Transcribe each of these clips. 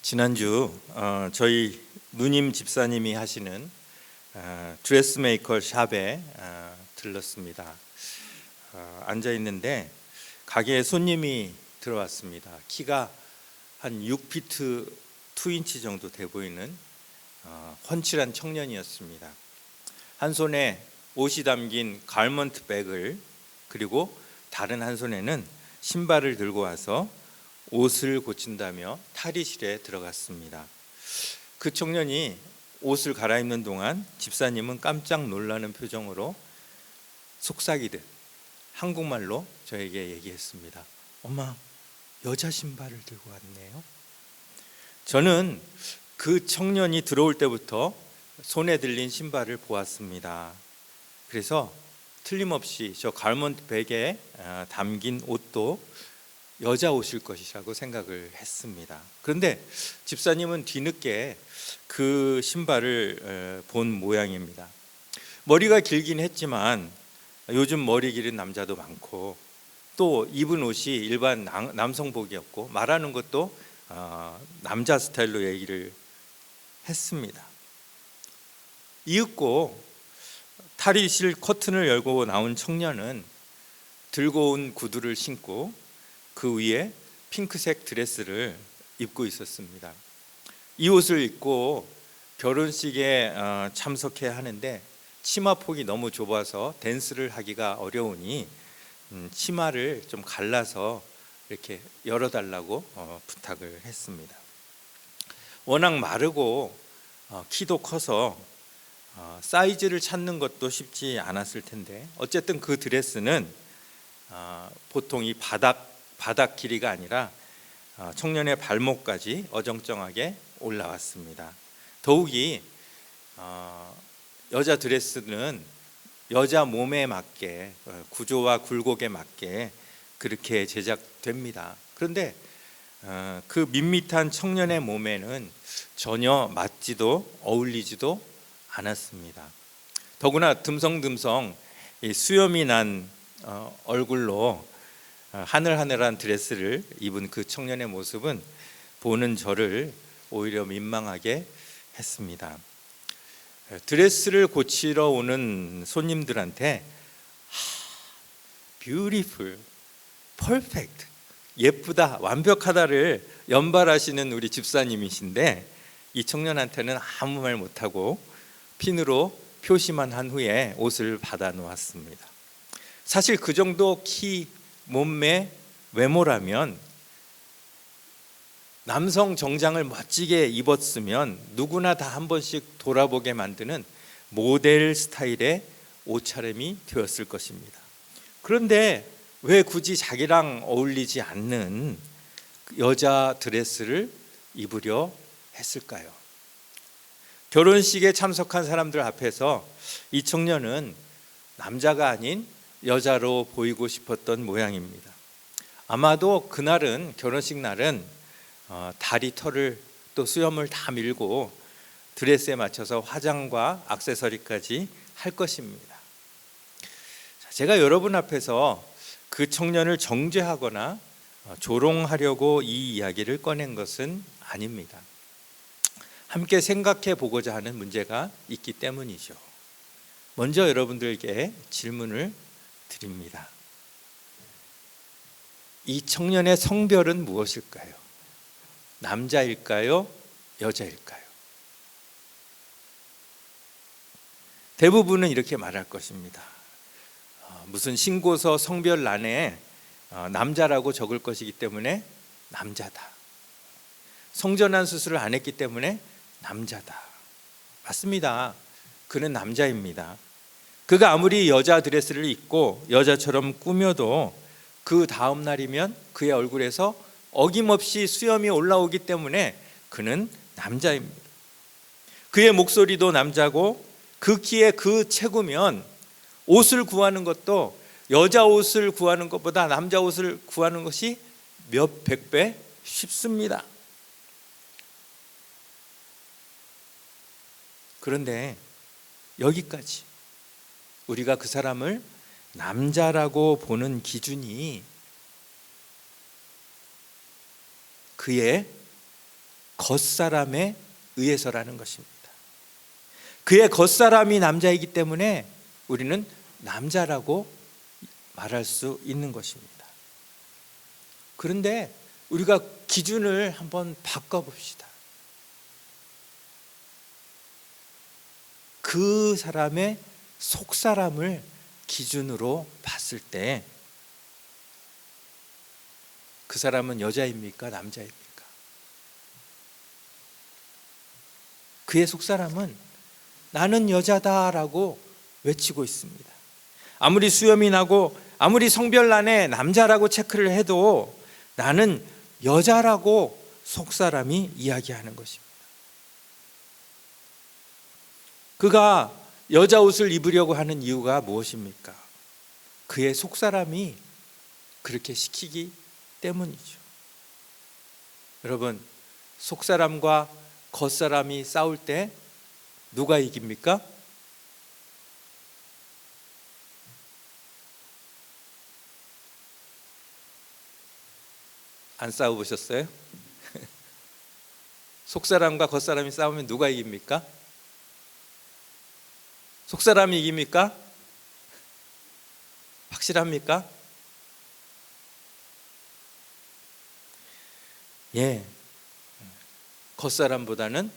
지난주 저희 누님 집사님이 하시는 드레스메이커 샵에 들렀습니다. 앉아 있는데 가게에 손님이 들어왔습니다. 키가 한 6피트 2인치 정도 돼 보이는 훤칠한 청년이었습니다. 한 손에 옷이 담긴 가먼트 백을, 그리고 다른 한 손에는 신발을 들고 와서 옷을 고친다며 탈의실에 들어갔습니다. 그 청년이 옷을 갈아입는 동안 집사님은 깜짝 놀라는 표정으로 속삭이듯 한국말로 저에게 얘기했습니다. 엄마, 여자 신발을 들고 왔네요. 저는 그 청년이 들어올 때부터 손에 들린 신발을 보았습니다. 그래서 틀림없이 저 가먼트 백에 담긴 옷도 여자 옷일 것이라고 생각을 했습니다. 그런데 집사님은 뒤늦게 그 신발을 본 모양입니다. 머리가 길긴 했지만 요즘 머리 기른 남자도 많고, 또 입은 옷이 일반 남성복이었고 말하는 것도 남자 스타일로 얘기를 했습니다. 이윽고 탈의실 커튼을 열고 나온 청년은 들고 온 구두를 신고 그 위에 핑크색 드레스를 입고 있었습니다. 이 옷을 입고 결혼식에 참석해야 하는데 치마폭이 너무 좁아서 댄스를 하기가 어려우니 치마를 좀 갈라서 이렇게 열어달라고 부탁을 했습니다. 워낙 마르고 키도 커서 사이즈를 찾는 것도 쉽지 않았을 텐데, 어쨌든 그 드레스는 보통 이 바닥 길이가 아니라 청년의 발목까지 어정쩡하게 올라왔습니다. 더욱이 여자 드레스는 여자 몸에 맞게, 구조와 굴곡에 맞게 그렇게 제작됩니다. 그런데 그 밋밋한 청년의 몸에는 전혀 맞지도 어울리지도 않았습니다. 더구나 듬성듬성 수염이 난 얼굴로 하늘하늘한 드레스를 입은 그 청년의 모습은 보는 저를 오히려 민망하게 했습니다. 드레스를 고치러 오는 손님들한테 beautiful, perfect, 예쁘다, 완벽하다를 연발하시는 우리 집사님이신데, 이 청년한테는 아무 말 못하고 핀으로 표시만 한 후에 옷을 받아 놓았습니다. 사실 그 정도 키, 몸매, 외모라면 남성 정장을 멋지게 입었으면 누구나 다 한 번씩 돌아보게 만드는 모델 스타일의 옷차림이 되었을 것입니다. 그런데 왜 굳이 자기랑 어울리지 않는 여자 드레스를 입으려 했을까요? 결혼식에 참석한 사람들 앞에서 이 청년은 남자가 아닌 여자로 보이고 싶었던 모양입니다. 아마도 그날은, 결혼식 날은 다리 털을 또 수염을 다 밀고 드레스에 맞춰서 화장과 액세서리까지 할 것입니다. 제가 여러분 앞에서 그 청년을 정죄하거나 조롱하려고 이 이야기를 꺼낸 것은 아닙니다. 함께 생각해 보고자 하는 문제가 있기 때문이죠. 먼저 여러분들께 질문을 드립니다. 이 청년의 성별은 무엇일까요? 남자일까요? 여자일까요? 대부분은 이렇게 말할 것입니다. 무슨 신고서 성별란에 남자라고 적을 것이기 때문에 남자다. 성전환 수술을 안 했기 때문에 남자다. 맞습니다. 그는 남자입니다. 그가 아무리 여자 드레스를 입고 여자처럼 꾸며도 그 다음 날이면 그의 얼굴에서 어김없이 수염이 올라오기 때문에 그는 남자입니다. 그의 목소리도 남자고 그 키에 그 체구면 옷을 구하는 것도 여자 옷을 구하는 것보다 남자 옷을 구하는 것이 몇 백 배 쉽습니다. 그런데 여기까지 우리가 그 사람을 남자라고 보는 기준이 그의 겉사람에 의해서라는 것입니다. 그의 겉사람이 남자이기 때문에 우리는 남자라고 말할 수 있는 것입니다. 그런데 우리가 기준을 한번 바꿔봅시다. 그 사람의 속사람을 기준으로 봤을 때 그 사람은 여자입니까? 남자입니까? 그의 속사람은 나는 여자다라고 외치고 있습니다. 아무리 수염이 나고 아무리 성별란에 남자라고 체크를 해도 나는 여자라고 속사람이 이야기하는 것입니다. 그가 여자 옷을 입으려고 하는 이유가 무엇입니까? 그의 속사람이 그렇게 시키기 때문이죠. 여러분, 속사람과 겉사람이 싸울 때 누가 이깁니까? 안 싸워보셨어요? 속사람과 겉사람이 싸우면 누가 이깁니까? 속사람이 이깁니까? 확실합니까? 예, 겉사람보다는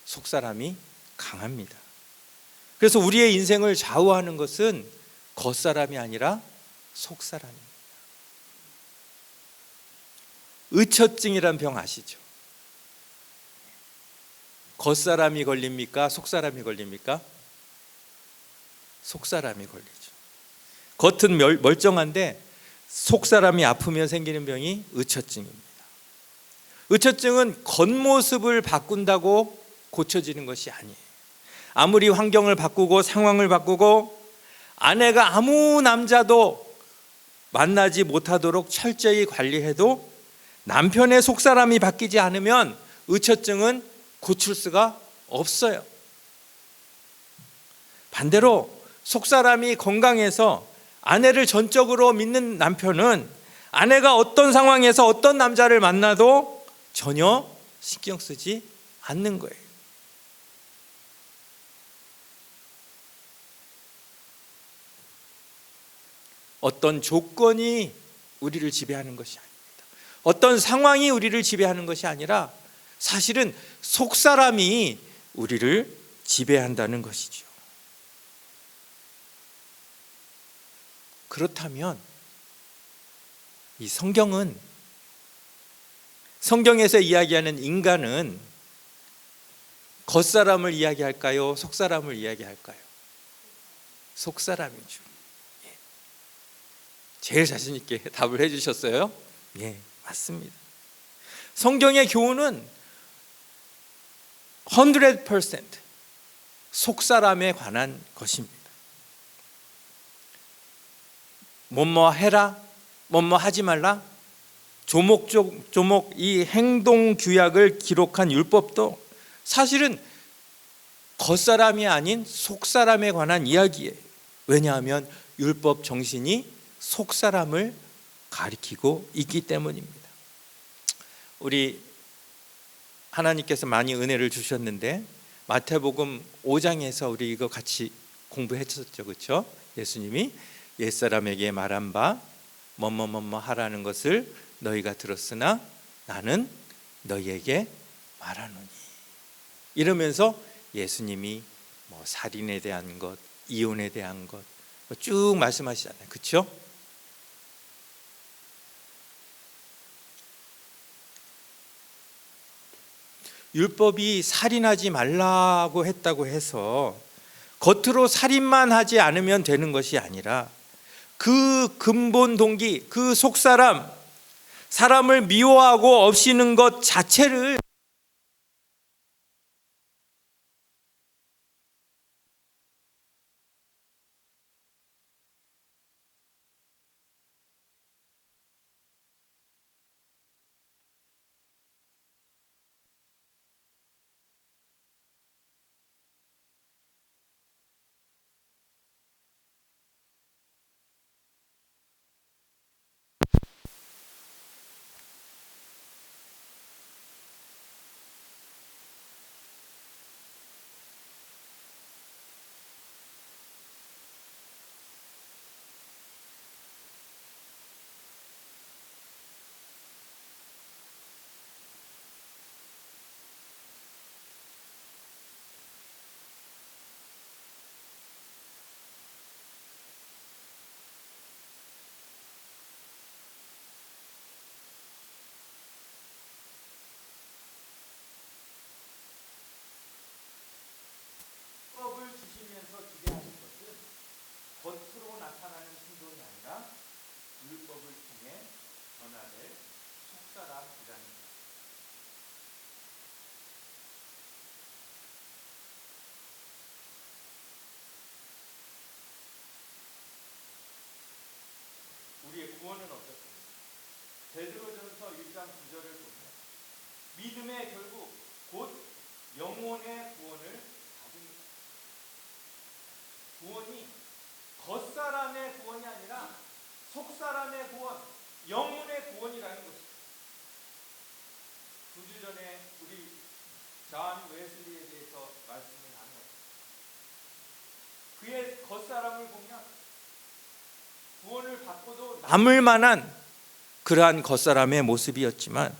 속사람이 강합니다. 그래서 우리의 인생을 좌우하는 것은 겉사람이 아니라 속사람입니다. 의처증이란 병 아시죠? 겉사람이 걸립니까? 속사람이 걸립니까? 속사람이 걸리죠. 겉은 멀쩡한데 속사람이 아프면 생기는 병이 의처증입니다. 의처증은 겉모습을 바꾼다고 고쳐지는 것이 아니에요. 아무리 환경을 바꾸고 상황을 바꾸고 아내가 아무 남자도 만나지 못하도록 철저히 관리해도 남편의 속사람이 바뀌지 않으면 의처증은 고칠 수가 없어요. 반대로 속사람이 건강해서 아내를 전적으로 믿는 남편은 아내가 어떤 상황에서 어떤 남자를 만나도 전혀 신경 쓰지 않는 거예요. 어떤 조건이 우리를 지배하는 것이 아닙니다. 어떤 상황이 우리를 지배하는 것이 아니라 사실은 속사람이 우리를 지배한다는 것이죠. 그렇다면 이 성경에서 이야기하는 인간은 겉사람을 이야기할까요? 속사람을 이야기할까요? 속사람이죠. 예. 제일 자신 있게 답을 해주셨어요. 예, 맞습니다. 성경의 교훈은 100% 속사람에 관한 것입니다. 뭐뭐 해라, 뭐뭐 하지 말라, 조목 이 행동 규약을 기록한 율법도 사실은 겉사람이 아닌 속사람에 관한 이야기예요. 왜냐하면 율법 정신이 속사람을 가리키고 있기 때문입니다. 우리 하나님께서 많이 은혜를 주셨는데 마태복음 5장에서 우리 이거 같이 공부했었죠, 그렇죠? 예수님이 옛사람에게 말한 바 뭐뭐뭐뭐 하라는 것을 너희가 들었으나 나는 너희에게 말하노니, 이러면서 예수님이 뭐 살인에 대한 것, 이혼에 대한 것 쭉 말씀하시잖아요, 그렇죠? 율법이 살인하지 말라고 했다고 해서 겉으로 살인만 하지 않으면 되는 것이 아니라 그 근본 동기, 그 속사람, 사람을 미워하고 없이는 것 자체를 율법을 통해 전하될 속사람이라는 것. 우리의 구원은 어떻습니까? 베드로전서 1장 9절을 보면 믿음의 결국 곧 영혼의 구원을 받습니다. 구원이 겉사람의 구원이 아니라 속사람의 구원, 영혼의 구원이라는 것입니다. 2주 전에 우리 존 웨슬리에 대해서 말씀을 나누었습니다. 그의 겉사람을 보면 구원을 받고도 남을 만한 그러한 겉사람의 모습이었지만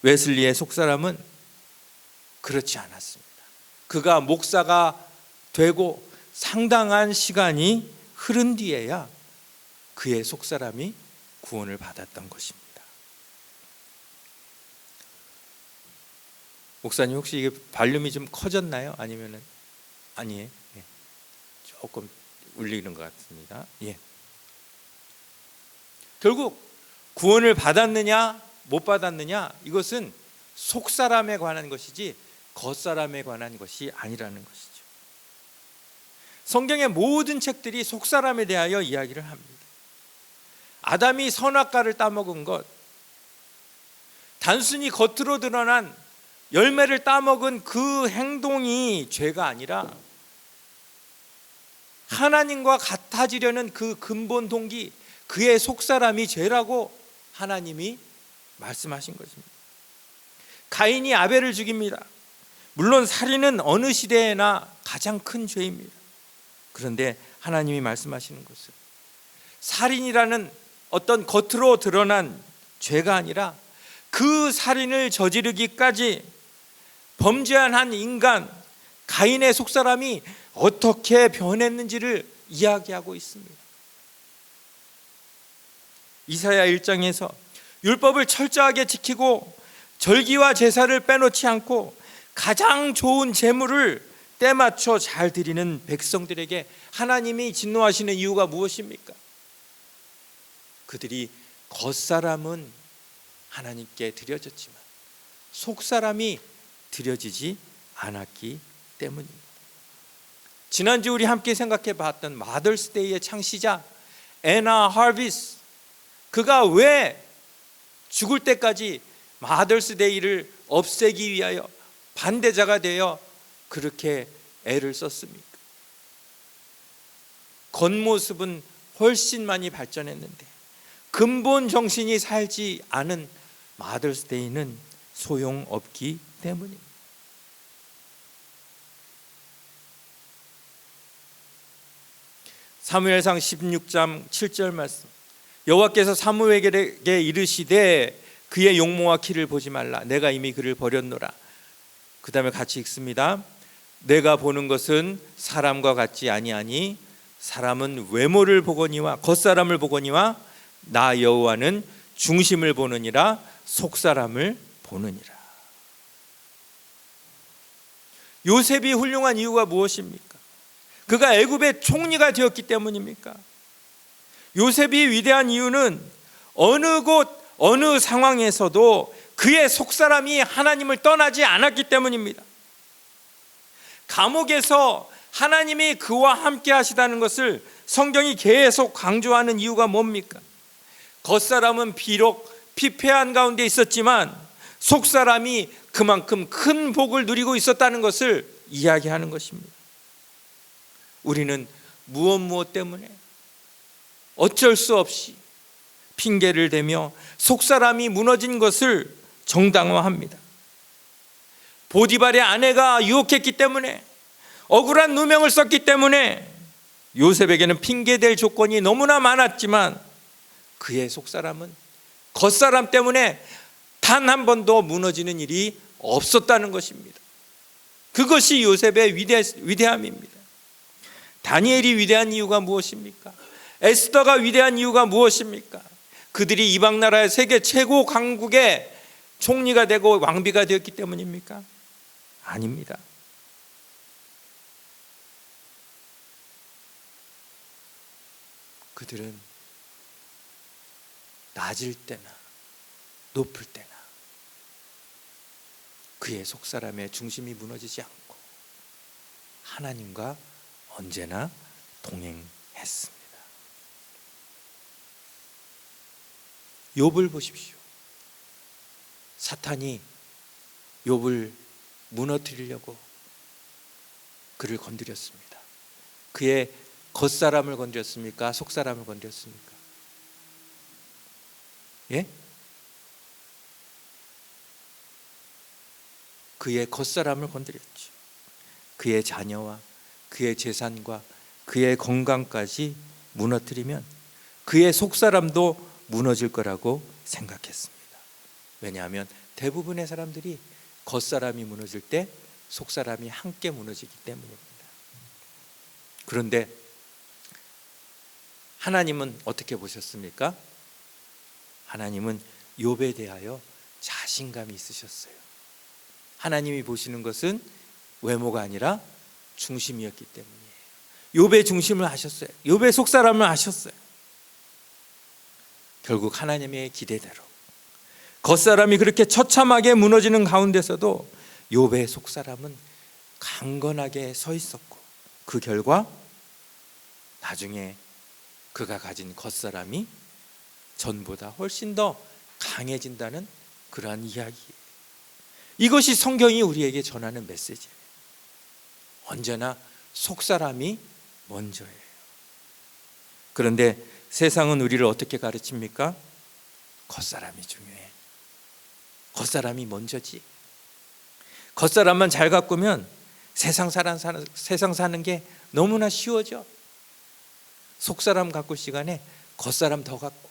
웨슬리의 속사람은 그렇지 않았습니다. 그가 목사가 되고 상당한 시간이 흐른 뒤에야 그의 속사람이 구원을 받았던 것입니다. 목사님 혹시 이게 발륨이 좀 커졌나요? 아니면은 아니에요? 예. 조금 울리는 것 같습니다. 예. 결국 구원을 받았느냐 못 받았느냐 이것은 속사람에 관한 것이지 겉사람에 관한 것이 아니라는 것이죠. 성경의 모든 책들이 속사람에 대하여 이야기를 합니다. 아담이 선악과를 따먹은 것, 단순히 겉으로 드러난 열매를 따먹은 그 행동이 죄가 아니라 하나님과 같아지려는 그 근본 동기, 그의 속사람이 죄라고 하나님이 말씀하신 것입니다. 가인이 아벨을 죽입니다. 물론 살인은 어느 시대에나 가장 큰 죄입니다. 그런데 하나님이 말씀하시는 것은 살인이라는 어떤 겉으로 드러난 죄가 아니라 그 살인을 저지르기까지 범죄한 한 인간 가인의 속사람이 어떻게 변했는지를 이야기하고 있습니다. 이사야 1장에서 율법을 철저하게 지키고 절기와 제사를 빼놓지 않고 가장 좋은 제물을 때맞춰 잘 드리는 백성들에게 하나님이 진노하시는 이유가 무엇입니까? 그들이 겉사람은 하나님께 드려졌지만 속사람이 드려지지 않았기 때문입니다. 지난주 우리 함께 생각해 봤던 마더스데이의 창시자 애나 하비스, 그가 왜 죽을 때까지 마더스데이를 없애기 위하여 반대자가 되어 그렇게 애를 썼습니까? 겉모습은 훨씬 많이 발전했는데 근본 정신이 살지 않은 마더스데이는 소용없기 때문입니다. 사무엘상 16장 7절 말씀, 여호와께서 사무엘에게 이르시되 그의 용모와 키를 보지 말라, 내가 이미 그를 버렸노라. 그 다음에 같이 읽습니다. 내가 보는 것은 사람과 같지 아니하니 사람은 외모를 보거니와 겉사람을 보거니와 나 여호와는 중심을 보느니라, 속사람을 보느니라. 요셉이 훌륭한 이유가 무엇입니까? 그가 애굽의 총리가 되었기 때문입니까? 요셉이 위대한 이유는 어느 곳 어느 상황에서도 그의 속사람이 하나님을 떠나지 않았기 때문입니다. 감옥에서 하나님이 그와 함께 하시다는 것을 성경이 계속 강조하는 이유가 뭡니까? 겉사람은 비록 피폐한 가운데 있었지만 속사람이 그만큼 큰 복을 누리고 있었다는 것을 이야기하는 것입니다. 우리는 무엇 때문에 어쩔 수 없이 핑계를 대며 속사람이 무너진 것을 정당화합니다. 보디발의 아내가 유혹했기 때문에, 억울한 누명을 썼기 때문에 요셉에게는 핑계댈 조건이 너무나 많았지만 그의 속사람은 겉사람 때문에 단 한 번도 무너지는 일이 없었다는 것입니다. 그것이 요셉의 위대함입니다. 다니엘이 위대한 이유가 무엇입니까? 에스더가 위대한 이유가 무엇입니까? 그들이 이방 나라의 세계 최고 강국의 총리가 되고 왕비가 되었기 때문입니까? 아닙니다. 그들은 낮을 때나 높을 때나 그의 속사람의 중심이 무너지지 않고 하나님과 언제나 동행했습니다. 욥을 보십시오. 사탄이 욥을 무너뜨리려고 그를 건드렸습니다. 그의 겉사람을 건드렸습니까? 속사람을 건드렸습니까? 예? 그의 겉사람을 건드렸죠. 그의 자녀와 그의 재산과 그의 건강까지 무너뜨리면 그의 속사람도 무너질 거라고 생각했습니다. 왜냐하면 대부분의 사람들이 겉사람이 무너질 때 속사람이 함께 무너지기 때문입니다. 그런데 하나님은 어떻게 보셨습니까? 하나님은 욥에 대하여 자신감이 있으셨어요. 하나님이 보시는 것은 외모가 아니라 중심이었기 때문이에요. 욥의 중심을 아셨어요. 욥의 속사람을 아셨어요. 결국 하나님의 기대대로 겉사람이 그렇게 처참하게 무너지는 가운데서도 욥의 속사람은 강건하게 서 있었고 그 결과 나중에 그가 가진 겉사람이 전보다 훨씬 더 강해진다는 그러한 이야기예요. 이것이 성경이 우리에게 전하는 메시지예요. 언제나 속사람이 먼저예요. 그런데 세상은 우리를 어떻게 가르칩니까? 겉사람이 중요해. 겉사람이 먼저지. 겉사람만 잘 가꾸면 세상 사는 게 너무나 쉬워져. 속사람 가꿀 시간에 겉사람 더 갖고.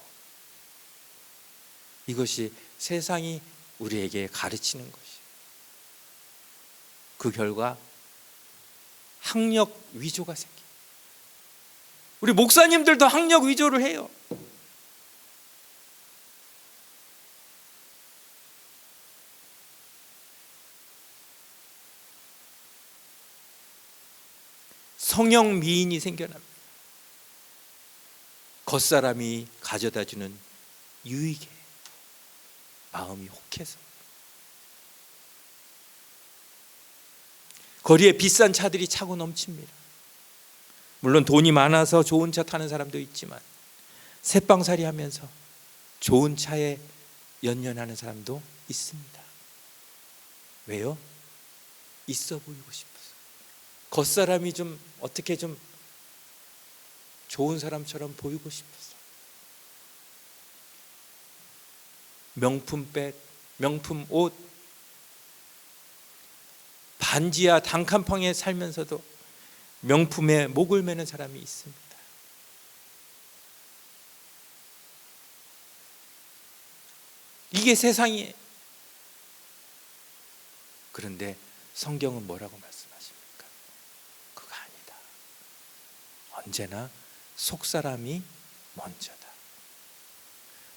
이것이 세상이 우리에게 가르치는 것이에요. 그 결과 학력 위조가 생겨요. 우리 목사님들도 학력 위조를 해요. 성형 미인이 생겨납니다. 겉사람이 가져다주는 유익에 마음이 혹해서 거리에 비싼 차들이 차고 넘칩니다. 물론 돈이 많아서 좋은 차 타는 사람도 있지만 새빵살이 하면서 좋은 차에 연연하는 사람도 있습니다. 왜요? 있어 보이고 싶어서. 겉사람이 좀 어떻게 좀 좋은 사람처럼 보이고 싶어서. 명품백, 명품 옷, 반지하 단칸방에 살면서도 명품에 목을 매는 사람이 있습니다. 이게 세상이에요. 그런데 성경은 뭐라고 말씀하십니까? 그거 아니다. 언제나 속사람이 먼저다.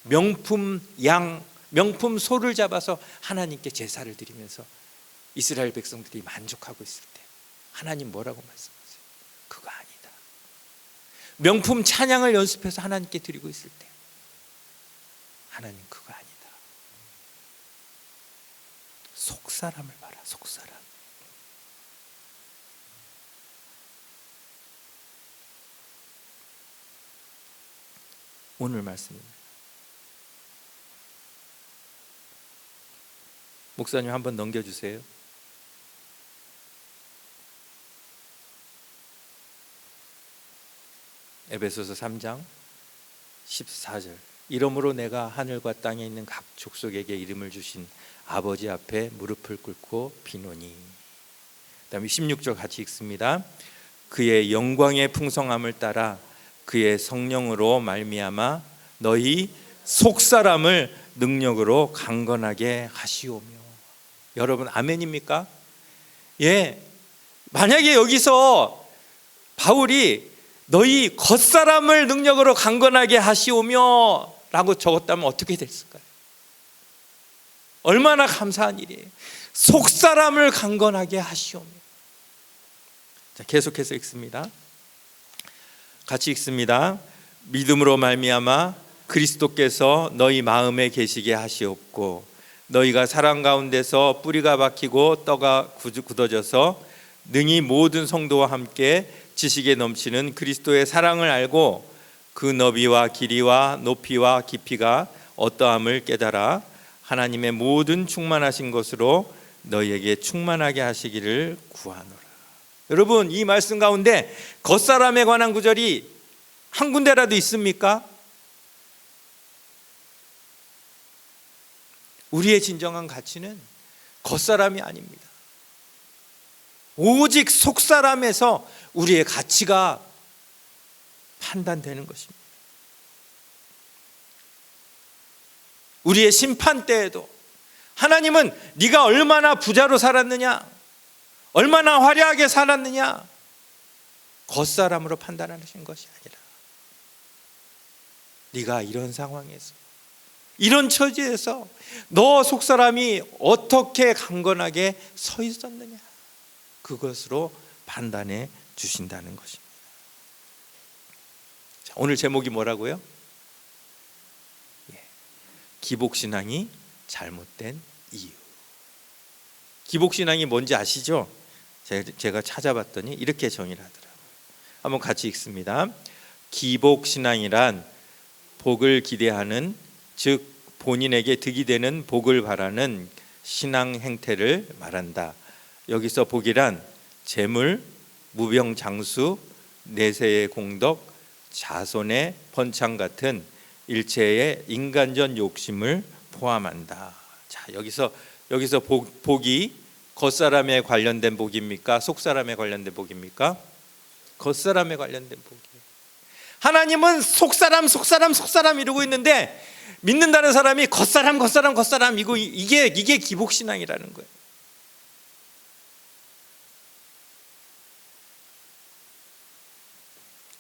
명품 양, 명품 소를 잡아서 하나님께 제사를 드리면서 이스라엘 백성들이 만족하고 있을 때 하나님 뭐라고 말씀하세요? 그거 아니다. 명품 찬양을 연습해서 하나님께 드리고 있을 때 하나님 그거 아니다. 속사람을 봐라. 속사람. 오늘 말씀입니다. 목사님 한번 넘겨주세요. 에베소서 3장 14절. 이러므로 내가 하늘과 땅에 있는 각 족속에게 이름을 주신 아버지 앞에 무릎을 꿇고 비노니. 그다음에 16절 같이 읽습니다. 그의 영광의 풍성함을 따라 그의 성령으로 말미암아 너희 속사람을 능력으로 강건하게 하시오며. 여러분 아멘입니까? 예. 만약에 여기서 바울이 너희 겉사람을 능력으로 강건하게 하시오며 라고 적었다면 어떻게 됐을까요? 얼마나 감사한 일이에요. 속사람을 강건하게 하시오며. 자, 계속해서 읽습니다. 같이 읽습니다. 믿음으로 말미암아 그리스도께서 너희 마음에 계시게 하시옵고 너희가 사랑 가운데서 뿌리가 박히고 떡가 굳어져서 능히 모든 성도와 함께 지식에 넘치는 그리스도의 사랑을 알고 그 너비와 길이와 높이와 깊이가 어떠함을 깨달아 하나님의 모든 충만하신 것으로 너희에게 충만하게 하시기를 구하노라. 여러분, 이 말씀 가운데 겉사람에 관한 구절이 한 군데라도 있습니까? 우리의 진정한 가치는 겉사람이 아닙니다. 오직 속사람에서 우리의 가치가 판단되는 것입니다. 우리의 심판 때에도 하나님은 네가 얼마나 부자로 살았느냐, 얼마나 화려하게 살았느냐, 겉사람으로 판단하신 것이 아니라 네가 이런 상황에서, 이런 처지에서 너 속사람이 어떻게 강건하게 서 있었느냐, 그것으로 판단해 주신다는 것입니다. 자, 오늘 제목이 뭐라고요? 기복신앙이 잘못된 이유. 기복신앙이 뭔지 아시죠? 제가 찾아봤더니 이렇게 정의를 하더라고요. 한번 같이 읽습니다. 기복신앙이란 복을 기대하는, 즉 본인에게 득이 되는 복을 바라는 신앙 행태를 말한다. 여기서 복이란 재물, 무병장수, 내세의 공덕, 자손의 번창 같은 일체의 인간적 욕심을 포함한다. 자, 여기서 복이 겉사람에 관련된 복입니까? 속사람에 관련된 복입니까? 겉사람에 관련된 복이에요. 하나님은 속사람 이러고 있는데 믿는다는 사람이 겉사람 이게 기복신앙이라는 거예요.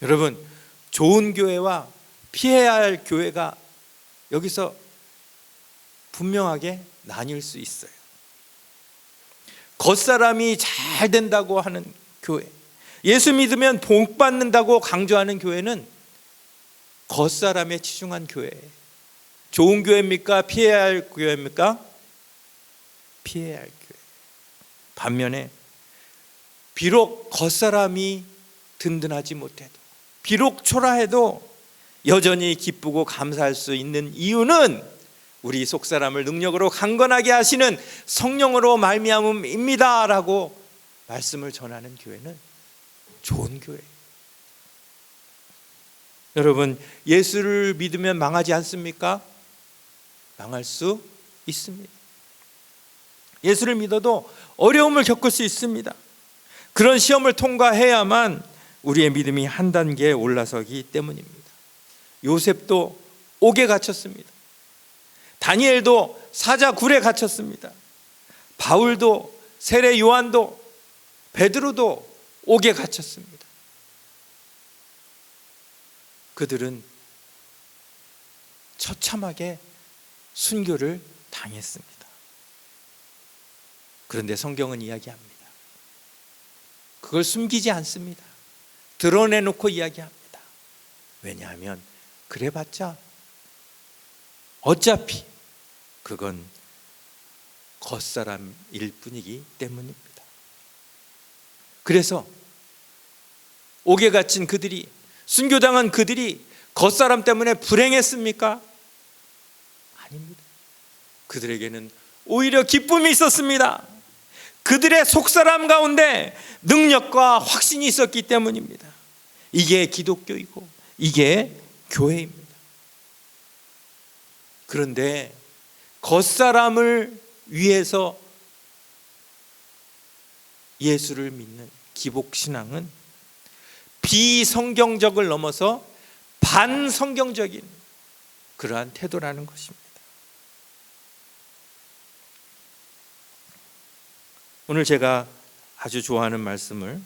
여러분, 좋은 교회와 피해야 할 교회가 여기서 분명하게 나뉠 수 있어요. 겉사람이 잘 된다고 하는 교회, 예수 믿으면 복 받는다고 강조하는 교회는 겉사람에 치중한 교회예요. 좋은 교회입니까? 피해야 할 교회입니까? 피해야 할 교회. 반면에 비록 겉사람이 든든하지 못해도, 비록 초라해도 여전히 기쁘고 감사할 수 있는 이유는 우리 속사람을 능력으로 강건하게 하시는 성령으로 말미암음입니다 라고 말씀을 전하는 교회는 좋은 교회예요. 여러분, 예수를 믿으면 망하지 않습니까? 망할 수 있습니다. 예수를 믿어도 어려움을 겪을 수 있습니다. 그런 시험을 통과해야만 우리의 믿음이 한 단계 올라서기 때문입니다. 요셉도 옥에 갇혔습니다. 다니엘도 사자굴에 갇혔습니다. 바울도, 세례 요한도, 베드로도 옥에 갇혔습니다. 그들은 처참하게 순교를 당했습니다. 그런데 성경은 이야기합니다. 그걸 숨기지 않습니다. 드러내놓고 이야기합니다. 왜냐하면 그래봤자 어차피 그건 겉사람일 뿐이기 때문입니다. 그래서 옥에 갇힌 그들이, 순교당한 그들이 겉사람 때문에 불행했습니까? 아닙니다. 그들에게는 오히려 기쁨이 있었습니다. 그들의 속사람 가운데 능력과 확신이 있었기 때문입니다. 이게 기독교이고 이게 교회입니다. 그런데 겉사람을 위해서 예수를 믿는 기복신앙은 비성경적을 넘어서 반성경적인 그러한 태도라는 것입니다. 오늘 제가 아주 좋아하는 말씀을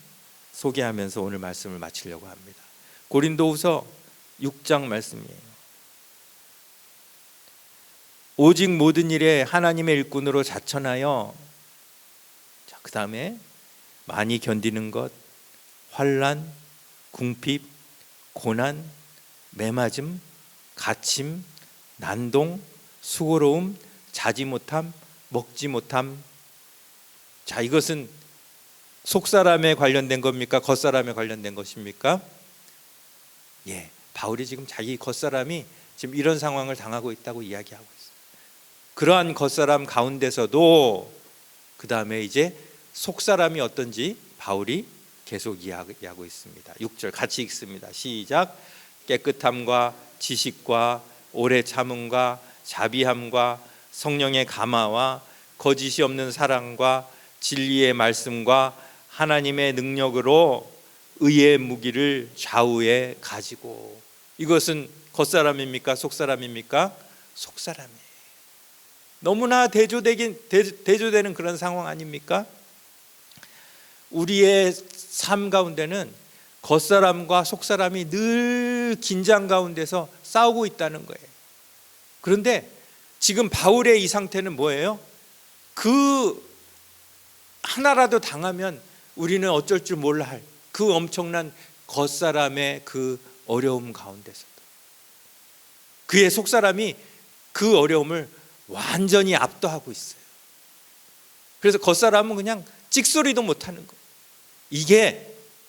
소개하면서 오늘 말씀을 마치려고 합니다. 고린도후서 6장 말씀이에요. 오직 모든 일에 하나님의 일꾼으로 자천하여, 자, 그 다음에 많이 견디는 것, 환난, 궁핍, 고난, 매맞음, 가침, 난동, 수고로움, 자지 못함, 먹지 못함. 자, 이것은 속사람에 관련된 겁니까? 겉사람에 관련된 것입니까? 예, 바울이 지금 자기 겉사람이 지금 이런 상황을 당하고 있다고 이야기하고 있어요. 그러한 겉사람 가운데서도 그 다음에 이제 속사람이 어떤지 바울이 계속 이야기하고 있습니다. 6절 같이 읽습니다. 시작. 깨끗함과 지식과 오래 참음과 자비함과 성령의 감화와 거짓이 없는 사랑과 진리의 말씀과 하나님의 능력으로 의의 무기를 좌우에 가지고. 이것은 겉사람입니까? 속사람입니까? 속사람이에요. 너무나 대조되는 그런 상황 아닙니까? 우리의 삶 가운데는 겉사람과 속사람이 늘 긴장 가운데서 싸우고 있다는 거예요. 그런데 지금 바울의 이 상태는 뭐예요? 그 하나라도 당하면 우리는 어쩔 줄 몰라 할 그 엄청난 겉사람의 그 어려움 가운데서도 그의 속사람이 그 어려움을 완전히 압도하고 있어요. 그래서 겉사람은 그냥 찍소리도 못하는 거예요.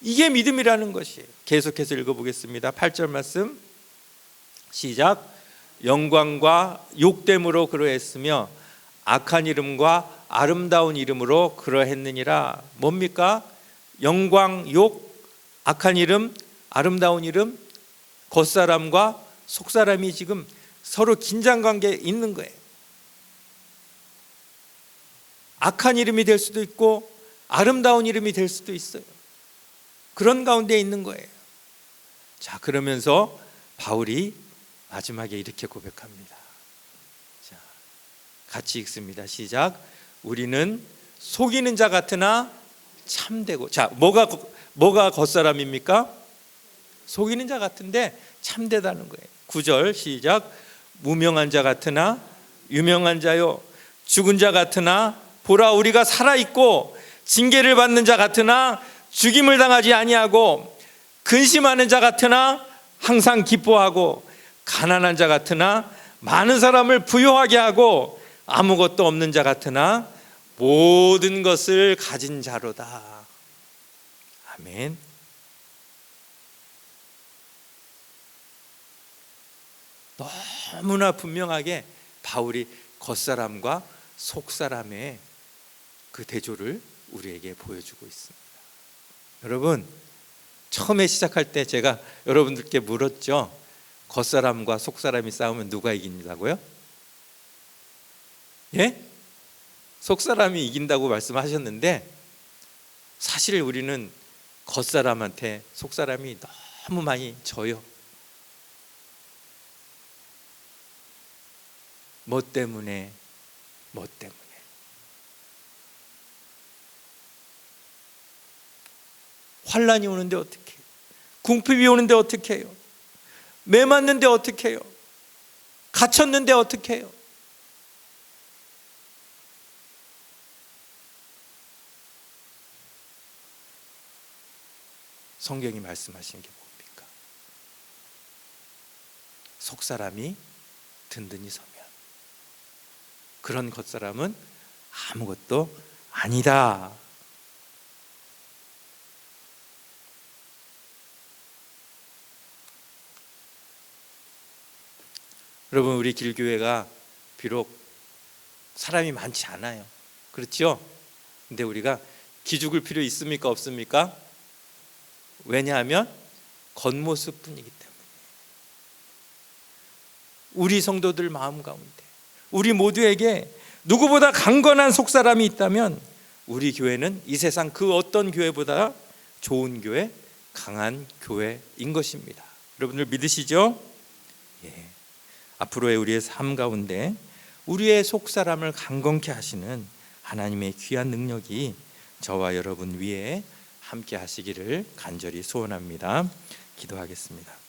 이게 믿음이라는 것이에요. 계속해서 읽어보겠습니다. 8절 말씀 시작. 영광과 욕됨으로 그러했으며 악한 이름과 아름다운 이름으로 그러했느니라. 뭡니까? 영광, 욕, 악한 이름, 아름다운 이름, 겉사람과 속사람이 지금 서로 긴장관계에 있는 거예요. 악한 이름이 될 수도 있고 아름다운 이름이 될 수도 있어요. 그런 가운데 있는 거예요. 자, 그러면서 바울이 마지막에 이렇게 고백합니다. 자, 같이 읽습니다. 시작. 우리는 속이는 자 같으나 참되고. 자, 뭐가 겉사람입니까? 속이는 자 같은데 참되다는 거예요. 9절 시작. 무명한 자 같으나 유명한 자요, 죽은 자 같으나 보라 우리가 살아있고, 징계를 받는 자 같으나 죽임을 당하지 아니하고, 근심하는 자 같으나 항상 기뻐하고, 가난한 자 같으나 많은 사람을 부유하게 하고, 아무것도 없는 자 같으나 모든 것을 가진 자로다. 아멘. 너무나 분명하게 바울이 겉사람과 속사람의 그 대조를 우리에게 보여주고 있습니다. 여러분, 처음에 시작할 때 제가 여러분들께 물었죠. 겉사람과 속사람이 싸우면 누가 이긴다고요? 예? 속사람이 이긴다고 말씀하셨는데, 사실 우리는 겉사람한테 속사람이 너무 많이 져요. 뭐 때문에? 환란이 오는데 어떻게 해요? 궁핍이 오는데 어떻게 해요? 매 맞는데 어떻게 해요? 갇혔는데 어떻게 해요? 성경이 말씀하신 게 뭡니까? 속사람이 든든히 서면 그런 겉사람은 아무것도 아니다. 여러분, 우리 길교회가 비록 사람이 많지 않아요. 그렇죠? 근데 우리가 기죽을 필요 있습니까? 없습니까? 왜냐하면 겉모습뿐이기 때문에. 우리 성도들 마음 가운데, 우리 모두에게 누구보다 강건한 속사람이 있다면 우리 교회는 이 세상 그 어떤 교회보다 좋은 교회, 강한 교회인 것입니다. 여러분들 믿으시죠? 예. 앞으로의 우리의 삶 가운데 우리의 속사람을 강건케 하시는 하나님의 귀한 능력이 저와 여러분 위에 함께 하시기를 간절히 소원합니다. 기도하겠습니다.